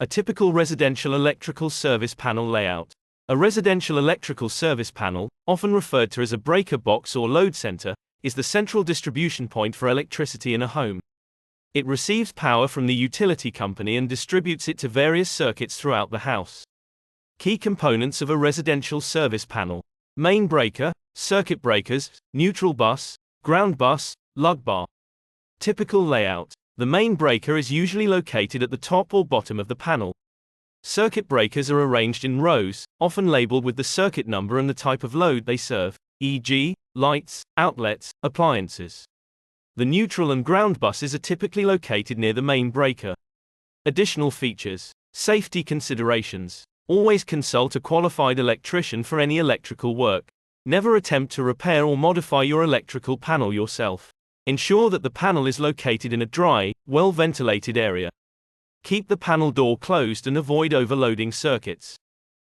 A typical residential electrical service panel layout. A residential electrical service panel, often referred to as a breaker box or load center, is the central distribution point for electricity in a home. It receives power from the utility company and distributes it to various circuits throughout the house. Key components of a residential service panel: main breaker, circuit breakers, neutral bus, ground bus, lug bar. Typical layout. The main breaker is usually located at the top or bottom of the panel. Circuit breakers are arranged in rows, often labeled with the circuit number and the type of load they serve, e.g., lights, outlets, appliances. The neutral and ground buses are typically located near the main breaker. Additional features. Safety considerations. Always consult a qualified electrician for any electrical work. Never attempt to repair or modify your electrical panel yourself. Ensure that the panel is located in a dry, well-ventilated area. Keep the panel door closed and avoid overloading circuits.